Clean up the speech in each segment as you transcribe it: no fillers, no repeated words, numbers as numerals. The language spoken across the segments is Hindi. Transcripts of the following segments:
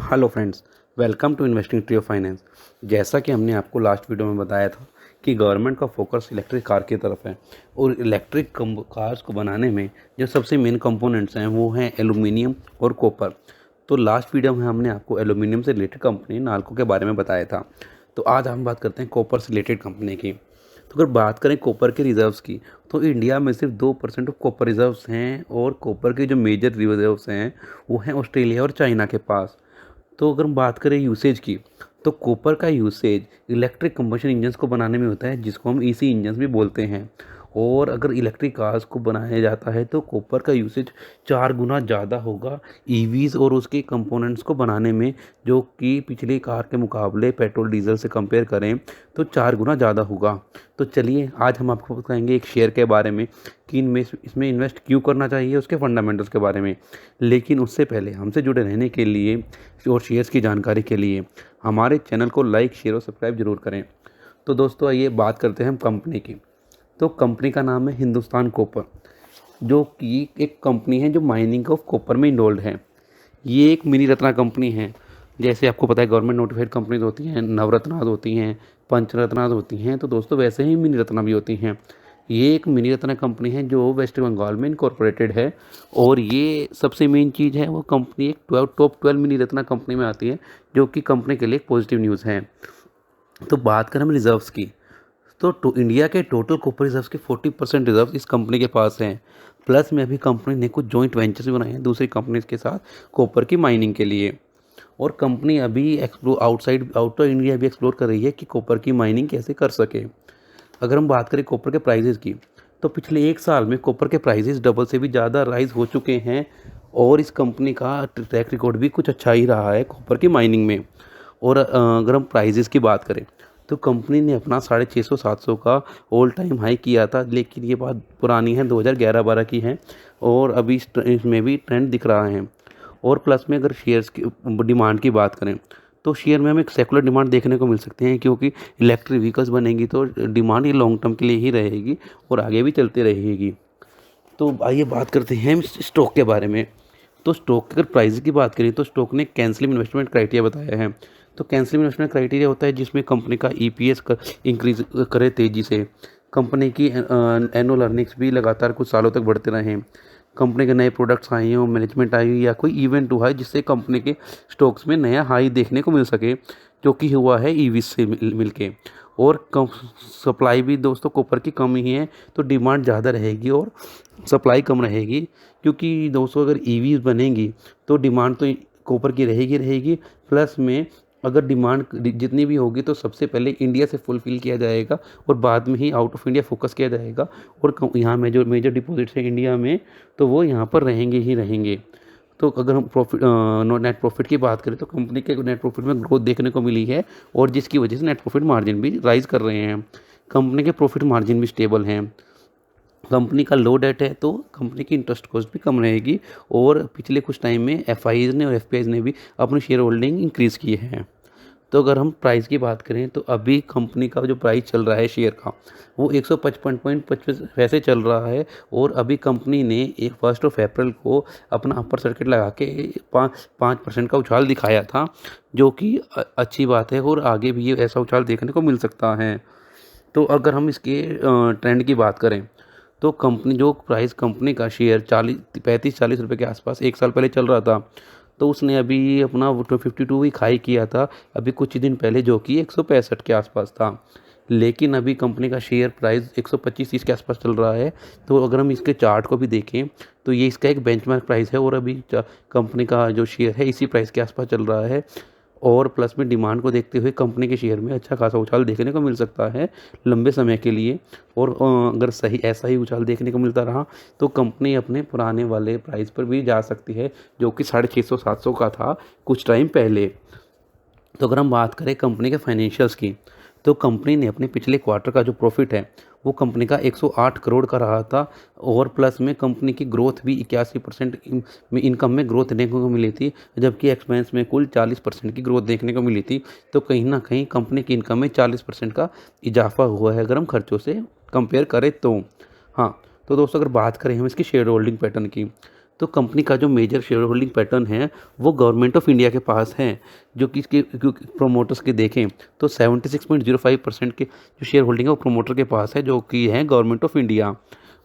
Hello friends, welcome to investing tree of finance. जैसा कि हमने आपको लास्ट वीडियो में बताया था कि गवर्नमेंट का फोकस इलेक्ट्रिक कार की तरफ है और इलेक्ट्रिक कार्स को बनाने में जो सबसे मेन कंपोनेंट्स हैं वो हैं एल्यूमिनियम और कॉपर। तो लास्ट वीडियो में हमने आपको एल्यूमिनियम से रिलेटेड कंपनी नाल्को के बारे में बताया था। तो आज हम बात करते हैं कॉपर से रिलेटेड कंपनी की। तो अगर बात करें कॉपर के रिजर्व्स की, तो इंडिया में सिर्फ 2% ऑफ कॉपर रिजर्व्स हैं और कॉपर के जो मेजर रिजर्व्स हैं वो हैं ऑस्ट्रेलिया और चाइना के पास। तो अगर हम बात करें यूसेज की, तो कॉपर का यूसेज इलेक्ट्रिक कंबशन इंजन्स को बनाने में होता है, जिसको हम ईसी इंजन्स भी बोलते हैं। और अगर इलेक्ट्रिक कार्स को बनाया जाता है तो कॉपर का यूसेज 4 गुना ज़्यादा होगा ईवीज और उसके कंपोनेंट्स को बनाने में, जो कि पिछली कार के मुकाबले पेट्रोल डीजल से कंपेयर करें तो 4 गुना ज़्यादा होगा। तो चलिए आज हम आपको बताएंगे एक शेयर के बारे में कि इसमें इन्वेस्ट क्यों करना चाहिए, उसके फंडामेंटल्स के बारे में। लेकिन उससे पहले हमसे जुड़े रहने के लिए और शेयर्स की जानकारी के लिए हमारे चैनल को लाइक, शेयर और सब्सक्राइब जरूर करें। तो दोस्तों आइए बात करते हैं हम कंपनी की। तो कंपनी का नाम है हिंदुस्तान कॉपर, जो कि एक कंपनी है जो माइनिंग ऑफ कॉपर में इन्वॉल्व है। ये एक मिनी रत्ना कंपनी है। जैसे आपको पता है गवर्नमेंट नोटिफाइड कंपनीज होती हैं, नवरत्नाज होती हैं, पंचरत्नाज होती हैं, तो दोस्तों वैसे ही मिनी रत्ना भी होती हैं। ये एक मिनी रत्ना कंपनी है जो वेस्ट बंगाल में इनकॉर्पोरेटेड है। और ये सबसे मेन चीज़ है, वो कंपनी एक टॉप 12 मिनी रत्ना कंपनी में आती है, जो कि कंपनी के लिए एक पॉजिटिव न्यूज़ है। तो बात करें हम रिजर्व्स की, तो इंडिया के टोटल कॉपर रिजर्व्स के 40% रिजर्व इस कंपनी के पास हैं। प्लस में अभी कंपनी ने कुछ जॉइंट वेंचर्स भी बनाए हैं दूसरी कंपनीज के साथ कॉपर की माइनिंग के लिए। और कंपनी अभी आउटर इंडिया भी एक्सप्लोर कर रही है कि कॉपर की माइनिंग कैसे कर सके। अगर हम बात करें कॉपर के प्राइजेज़ की, तो पिछले 1 साल में कॉपर के प्राइजेज़ डबल से भी ज़्यादा राइज हो चुके हैं। और इस कंपनी का ट्रैक रिकॉर्ड भी कुछ अच्छा ही रहा है कॉपर की माइनिंग में। और अगर हम प्राइजेज़ की बात करें, तो कंपनी ने अपना 650-700 का ऑल टाइम हाई किया था, लेकिन ये बात पुरानी है, 2011-12 की है। और अभी इसमें भी ट्रेंड दिख रहा है। और प्लस में अगर शेयर्स की डिमांड की बात करें, तो शेयर में हमें एक सेकुलर डिमांड देखने को मिल सकते हैं, क्योंकि इलेक्ट्रिक व्हीकल्स बनेंगी तो डिमांड ये लॉन्ग टर्म के लिए ही रहेगी और आगे भी चलती रहेगी। तो आइए बात करते हैं हम स्टॉक के बारे में। तो स्टॉक की अगर प्राइस की बात करें, तो स्टॉक ने कैंसिल इन्वेस्टमेंट क्राइटेरिया बताया है। तो कैंसिल इन्वेस्टमेंट क्राइटेरिया होता है जिसमें कंपनी का ईपीएस इंक्रीज करे तेज़ी से, कंपनी की एनुअल अर्निंग्स भी लगातार कुछ सालों तक बढ़ते रहें, कंपनी के नए प्रोडक्ट्स आए हों, मैनेजमेंट आई हो, या कोई इवेंट हुआ है जिससे कंपनी के स्टॉक्स में नया हाई देखने को मिल सके, जो कि हुआ है ईवी से मिल के। और कम सप्लाई भी दोस्तों कॉपर की कम ही है, तो डिमांड ज़्यादा रहेगी और सप्लाई कम रहेगी। क्योंकि दोस्तों अगर ईवीज बनेंगी तो डिमांड तो कॉपर की रहेगी। प्लस में अगर डिमांड जितनी भी होगी तो सबसे पहले इंडिया से फुलफ़िल किया जाएगा और बाद में ही आउट ऑफ इंडिया फोकस किया जाएगा। और यहाँ में जो मेजर डिपॉजिट्स हैं इंडिया में, तो वो यहाँ पर रहेंगे ही रहेंगे। तो अगर हम नेट प्रॉफिट की बात करें, तो कंपनी के नेट प्रॉफिट में ग्रोथ देखने को मिली है, और जिसकी वजह से नेट प्रॉफिट मार्जिन भी राइज कर रहे हैं। कंपनी के प्रॉफिट मार्जिन भी स्टेबल हैं। कंपनी का लो डेट है, तो कंपनी की इंटरेस्ट कॉस्ट भी कम रहेगी। और पिछले कुछ टाइम में एफआईज ने और एफपीआईज ने भी अपनी शेयर होल्डिंग इंक्रीज़ की है। तो अगर हम प्राइस की बात करें, तो अभी कंपनी का जो प्राइस चल रहा है शेयर का, वो 155.25 वैसे चल रहा है। और अभी कंपनी ने 1 अप्रैल को अपना अपर सर्किट लगा के 5% का उछाल दिखाया था, जो कि अच्छी बात है और आगे भी ये ऐसा उछाल देखने को मिल सकता है। तो अगर हम इसके ट्रेंड की बात करें, तो कंपनी जो प्राइस कंपनी का शेयर 35-40 रुपये के आसपास 1 साल पहले चल रहा था, तो उसने अभी अपना 52 वीक हाई किया था अभी कुछ ही दिन पहले, जो कि 165 के आसपास था। लेकिन अभी कंपनी का शेयर प्राइस 125-30 के आसपास चल रहा है। तो अगर हम इसके चार्ट को भी देखें, तो ये इसका एक बेंचमार्क प्राइस है और अभी कंपनी का जो शेयर है इसी प्राइस के आसपास चल रहा है। और प्लस में डिमांड को देखते हुए कंपनी के शेयर में अच्छा खासा उछाल देखने को मिल सकता है लंबे समय के लिए। और अगर सही ऐसा ही उछाल देखने को मिलता रहा, तो कंपनी अपने पुराने वाले प्राइस पर भी जा सकती है, जो कि 650-700 का था कुछ टाइम पहले। तो अगर हम बात करें कंपनी के फाइनेंशियल्स की, तो कंपनी ने अपने पिछले क्वार्टर का जो प्रॉफिट है वो कंपनी का 108 करोड़ का रहा था। और प्लस में कंपनी की ग्रोथ भी 81% में इनकम में ग्रोथ देखने को मिली थी, जबकि एक्सपेंस में कुल 40% की ग्रोथ देखने को मिली थी। तो कहीं ना कहीं कंपनी की इनकम में 40% का इजाफा हुआ है अगर हम खर्चों से कंपेयर करें तो। हाँ, तो दोस्तों अगर बात करें हम इसकी शेयर होल्डिंग पैटर्न की, तो कंपनी का जो मेजर शेयर होल्डिंग पैटर्न है वो गवर्नमेंट ऑफ इंडिया के पास है, जो कि इसके प्रोमोटर्स के देखें तो 76.05% के जो शेयर होल्डिंग है वो प्रोमोटर के पास है, जो कि है गवर्नमेंट ऑफ इंडिया।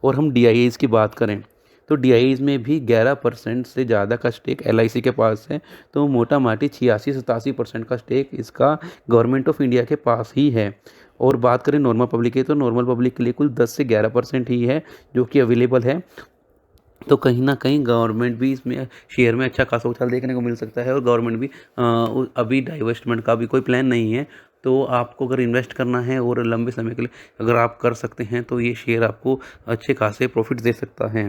और हम डीआईएज की बात करें तो डीआईएज में भी 11% से ज़्यादा का स्टेक एलआईसी के पास है। तो मोटा माटी 86-87% का स्टेक इसका गवर्नमेंट ऑफ इंडिया के पास ही है। और बात करें नॉर्मल पब्लिक की तो नॉर्मल पब्लिक के लिए कुल 10 से 11% ही है जो कि अवेलेबल है। तो कहीं न कहीं गवर्नमेंट भी इसमें शेयर में अच्छा खासा उछाल देखने को मिल सकता है, और गवर्नमेंट भी अभी डाइवेस्टमेंट का भी कोई प्लान नहीं है। तो आपको अगर इन्वेस्ट करना है और लंबे समय के लिए अगर आप कर सकते हैं तो ये शेयर आपको अच्छे खासे प्रॉफिट दे सकता है।